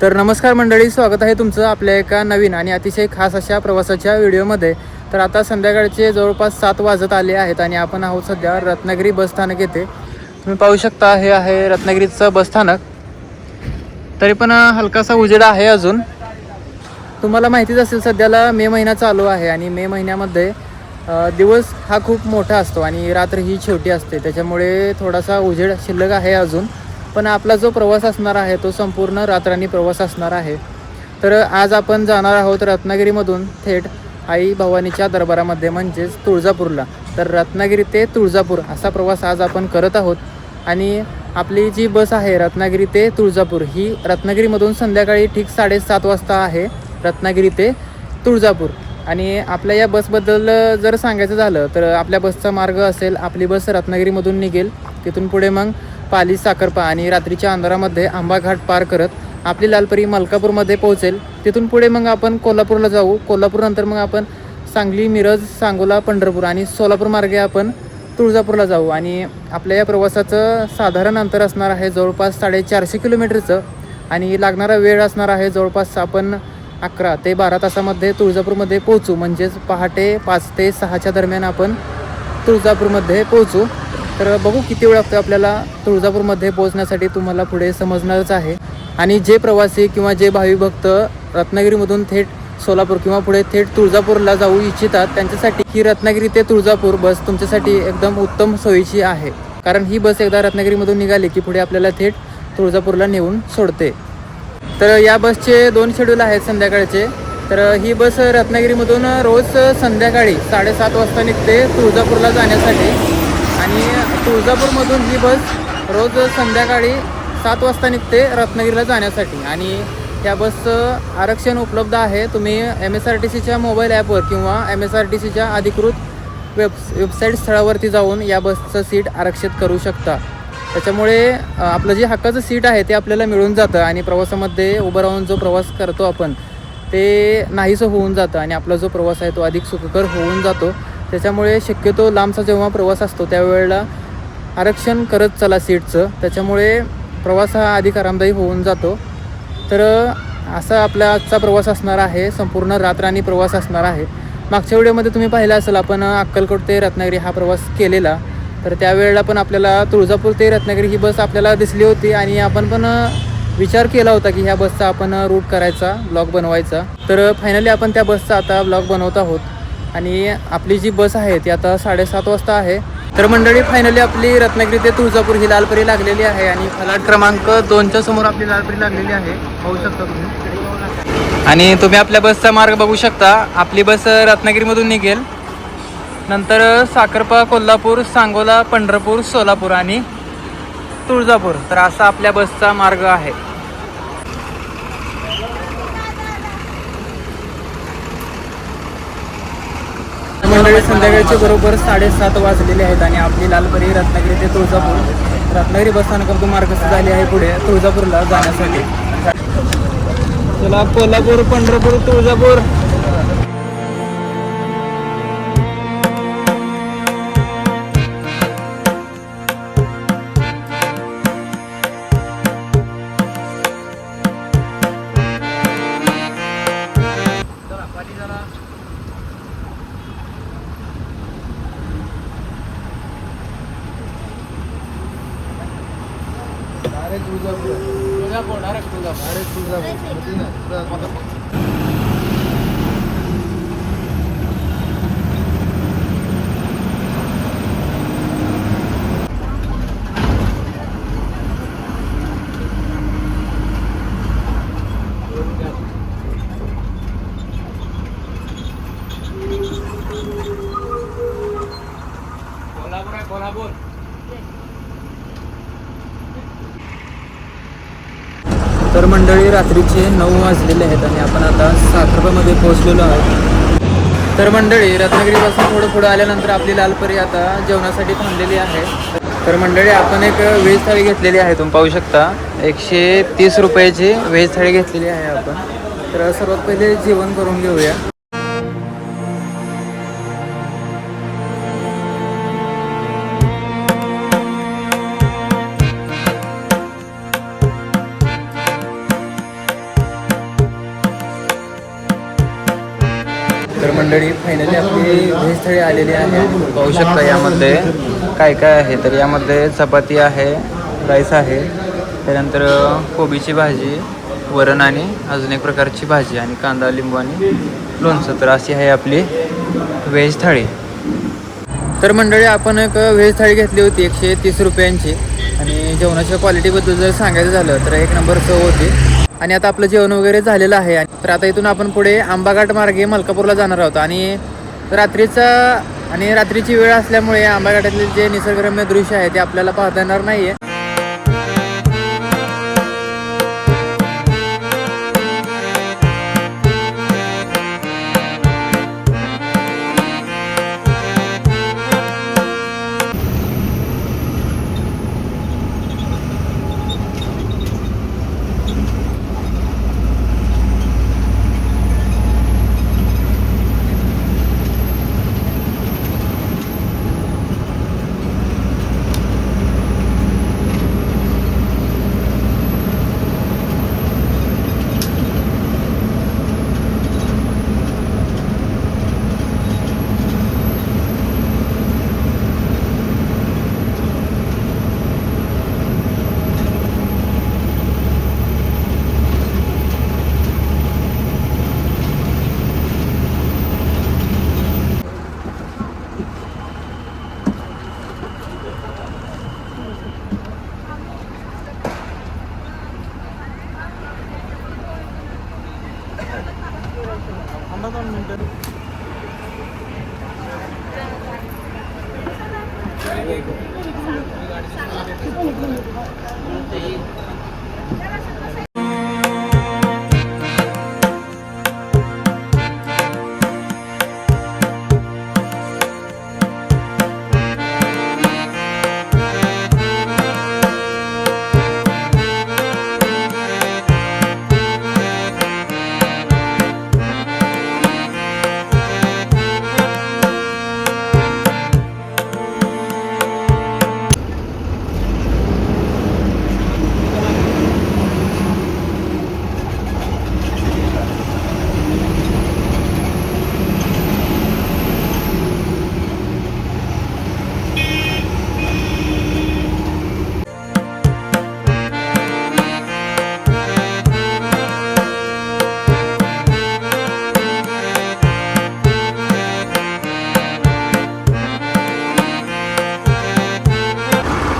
तर नमस्कार मंडळी, स्वागत आहे तुमचं आपल्या एका नवीन आणि अतिशय खास अशा प्रवासाच्या व्हिडिओमध्ये. तर आता संध्याकाळचे जवळपास 7 वाजत आले आहेत आणि आपण आहोत सध्या रत्नागिरी बसस्थानक येथे. तुम्ही पाहू शकता हे आहे रत्नागिरीचं बसस्थानक. तरी पण हलकासा उजेड आहे अजून. तुम्हाला माहितीच असेल सध्याला मे महिना चालू आहे आणि मे महिन्यामध्ये दिवस हा खूप मोठा असतो आणि रात्र ही छोटी असते, त्याच्यामुळे थोडासा उजेड शिल्लक आहे अजून. पण आपला जो प्रवास असणार आहे तो संपूर्ण रात्रांनी प्रवास असणार आहे. तर आज आपण जाणार आहोत रत्नागिरीमधून थेट आई भवानीच्या दरबारामध्ये म्हणजेच तुळजापूरला. तर रत्नागिरी ते तुळजापूर असा प्रवास आज आपण करत आहोत. आणि आपली जी बस आहे रत्नागिरी ते तुळजापूर ही रत्नागिरीमधून संध्याकाळी ठीक 7:30 वाजता आहे रत्नागिरी ते तुळजापूर. आणि आपल्या या बसबद्दल जर सांगायचं झालं तर आपल्या बसचा मार्ग असेल, आपली बस रत्नागिरीमधून निघेल, तिथून पुढे मग पाली साखरपा आणि रात्रीच्या अंधारामध्ये आंबाघाट पार करत आपली लालपरी मलकापूरमध्ये पोहोचेल. तिथून पुढे मग आपण कोल्हापूरला जाऊ. कोल्हापूरनंतर मग आपण सांगली, मिरज, सांगोला, पंढरपूर आणि सोलापूर मार्गे आपण तुळजापूरला जाऊ. आणि आपल्या या प्रवासाचं साधारण अंतर असणार आहे जवळपास 450 किलोमीटरचं आणि लागणारा वेळ असणार आहे जवळपास आपण 11 ते 12 तासामध्ये तुळजापूरमध्ये पोहोचू. म्हणजेच पहाटे 5 ते 6च्या दरम्यान आपण तुळजापूरमध्ये पोहोचू. तर बघू किती वेळ लागतो आपल्याला तुळजापूरमध्ये पोहोचण्यासाठी, तुम्हाला पुढे समजणारच आहे. आणि जे प्रवासी किंवा जे भावी भक्त रत्नागिरीमधून थेट सोलापूर किंवा पुढे थेट तुळजापूरला जाऊ इच्छितात त्यांच्यासाठी ही रत्नागिरी ते तुळजापूर बस तुमच्यासाठी एकदम उत्तम सोयीची आहे. कारण ही बस एकदा रत्नागिरीमधून निघाली की पुढे आपल्याला थेट तुळजापूरला नेऊन सोडते. तर या बसचे 2 शेड्यूल आहेत संध्याकाळचे. तर ही बस रत्नागिरीमधून रोज संध्याकाळी 7:30 वाजता निघते तुळजापूरला जाण्यासाठी आणि तुळजापूरमधून ही बस रोज संध्याकाळी 7 वाजता निघते रत्नागिरीला जाण्यासाठी. आणि या बसचं आरक्षण उपलब्ध आहे. तुम्ही MSRTCच्या मोबाईल ॲपवर किंवा MSRTCच्या अधिकृत वेबसाईट स्थळावरती जाऊन या बसचं सीट आरक्षित करू शकता. त्याच्यामुळे आपलं जे हक्काचं सीट आहे ते आपल्याला मिळून जातं आणि प्रवासामध्ये उभं राहून जो प्रवास करतो आपण ते नाहीसं होऊन जातं आणि आपला जो प्रवास आहे तो अधिक सुखकर होऊन जातो. त्याच्यामुळे शक्यतो लांबचा जेव्हा प्रवास असतो त्यावेळेला आरक्षण करत चला सीटचं. त्याच्यामुळे प्रवास हा अधिक आरामदायी होऊन जातो. तर असा आपला आजचा प्रवास असणार आहे, संपूर्ण रात्रांनी प्रवास असणार आहे. मागच्या व्हिडिओमध्ये तुम्ही पाहिलं असेल आपण अक्कलकोट ते रत्नागिरी हा प्रवास केलेला. तर त्यावेळेला पण आपल्याला तुळजापूर ते रत्नागिरी ही बस आपल्याला दिसली होती आणि आपण पण विचार केला होता की ह्या बसचा आपण रूट करायचा, ब्लॉग बनवायचा. तर फायनली आपण त्या बसचा आता ब्लॉग बनवत आहोत आणि आपली जी बस आहे ती आता 7:30 वाजता आहे. तर मंडळी फायनली आपली रत्नागिरी ते तुळजापूर ही लालपरी लागलेली आहे आणि फलाट क्रमांक 2च्या समोर आपली लालपरी लागलेली आहे, पाहू शकता तुम्ही. आणि तुम्ही आपल्या बसचा मार्ग बघू शकता. आपली बस रत्नागिरीमधून निघेल, नंतर साखरपा, कोल्हापूर, सांगोला, पंढरपूर, सोलापूर आणि तुळजापूर. तर असा आपल्या बसचा मार्ग आहे. मंडळी संध्याकाळचे बरोबर 7:30 वाजलेले आहेत आणि आपली लालपरी रत्नागिरी ते तुळजापूर रत्नागिरी बसस्थानकातून मार्गस्थ झाली आहे पुढे तुळजापूरला जाण्यासाठी. चला कोल्हापूर, पंढरपूर, तुळजापूर. तर मंडळी रात्रीचे 9 वाजलेले आहेत आणि आपण आता साखरपामध्ये पोहोचलेलो आहोत. तर मंडळी रत्नागिरीपासून थोडं पुढं आल्यानंतर आपली लालपरी आता जेवणासाठी थांबलेली आहे. तर मंडळी आपण एक व्हेज थाळी घेतलेली आहे, तुम्ही पाहू शकता 130 रुपयाची व्हेज थाळी घेतलेली आहे आपण. तर सर्वात पहिले जेवण करून घेऊया. मंडळी फायनली आपली व्हेज थाळी आलेली आहे. पाहू शकता यामध्ये काय काय आहे. तर यामध्ये चपाती आहे, राईस आहे, त्यानंतर कोबीची भाजी, वरण आणि अजून एक प्रकारची भाजी आणि कांदा, लिंबू आणि लोणचं. तर अशी आहे आपली व्हेज थाळी. तर मंडळी आपण एक व्हेज थाळी घेतली होती 130 रुपयांची आणि जेवणाच्या क्वालिटीबद्दल जर सांगायचं झालं तर एक नंबर चव होती. आणि आता आपलं जेवण वगैरे झालेलं आहे. तर आता इथून आपण पुढे आंबाघाट मार्गे मलकापूरला जाणार आहोत. आणि रात्रीची वेळ असल्यामुळे आंबाघाटातले जे निसर्गरम्य दृश्य आहे ते आपल्याला पाहता येणार नाही आहे.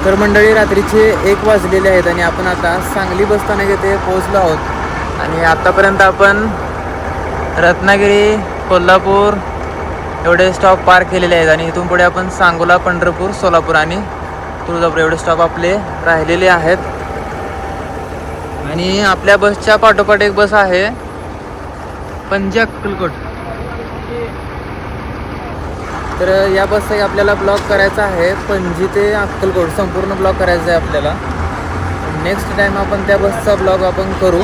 तर मंडळी रात्रीचे 1 वाजलेले आहेत आणि आपण आता सांगली बसस्थानक येथे पोहोचलो आहोत. आणि आत्तापर्यंत आपण रत्नागिरी, कोल्हापूर एवढे स्टॉप पार केलेले आहेत. आणि इथून पुढे आपण सांगोला, पंढरपूर, सोलापूर आणि तुळजापूर एवढे स्टॉप आपले राहिलेले आहेत. आणि आपल्या बसच्या पाठोपाठ एक बस आहे पणजी अक्कलकोट. तर या बसचा आपल्याला ब्लॉक करायचा आहे पणजी ते अक्कलकोट, संपूर्ण ब्लॉक करायचा आहे आपल्याला. नेक्स्ट टाइम आपण त्या बसचा ब्लॉग आपण करू.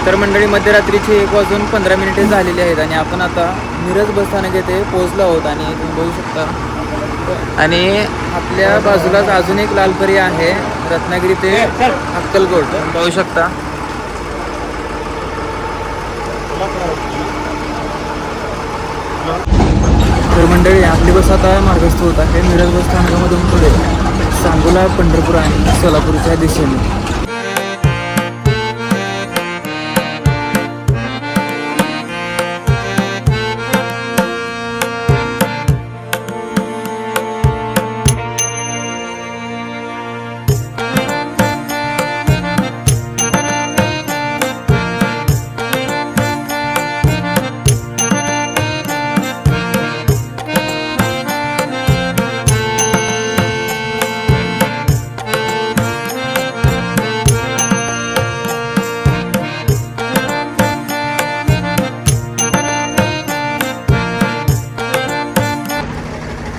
तर मंडळी मध्यरात्रीचे 1:15 झालेले आहेत आणि आपण आता मिरज बसस्थानक येथे पोहोचलो आहोत. आणि तुम्ही बघू शकता आणि आपल्या बाजूलाच अजून एक लालपरी आहे रत्नागिरी ते अक्कलकोट, तुम्ही पाहू शकता. तर मंडळी आपली बस आता मार्गस्थ होत आहे मिरज बसस्थानकामधून पुढे सांगोला, पंढरपूर आणि सोलापूरच्या दिशेने.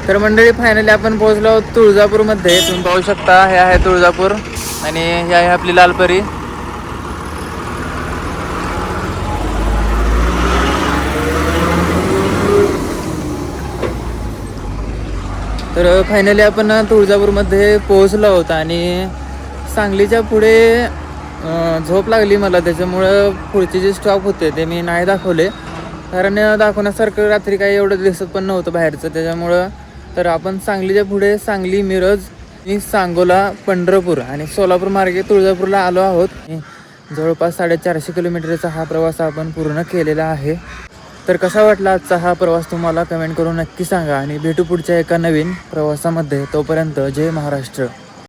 तर मंडळी फायनली आपण पोहोचलो आहोत तुळजापूरमध्ये. तुम्ही पाहू शकता हे आहे तुळजापूर. आणि ही आहे आपली लालपरी. तर फायनली आपण तुळजापूरमध्ये पोहोचलो आहोत आणि सांगलीच्या पुढे झोप लागली मला, त्याच्यामुळं पुढचे जे स्टॉप होते ते मी नाही दाखवले, कारण दाखवण्यासारखं रात्री काही एवढं दिसत पण नव्हतं बाहेरचं, त्याच्यामुळं. तर आपण सांगलीच्या पुढे सांगली, मिरज, सांगोला, पंढरपूर आणि सोलापूर मार्गे तुळजापूरला आलो आहोत. जवळपास 450 किलोमीटरचा हा प्रवास आपण पूर्ण केलेला आहे. तर कसा वाटला आजचा हा प्रवास तुम्हाला कमेंट करून नक्की सांगा आणि भेटू पुढच्या एका नवीन प्रवासामध्ये. तोपर्यंत जय महाराष्ट्र.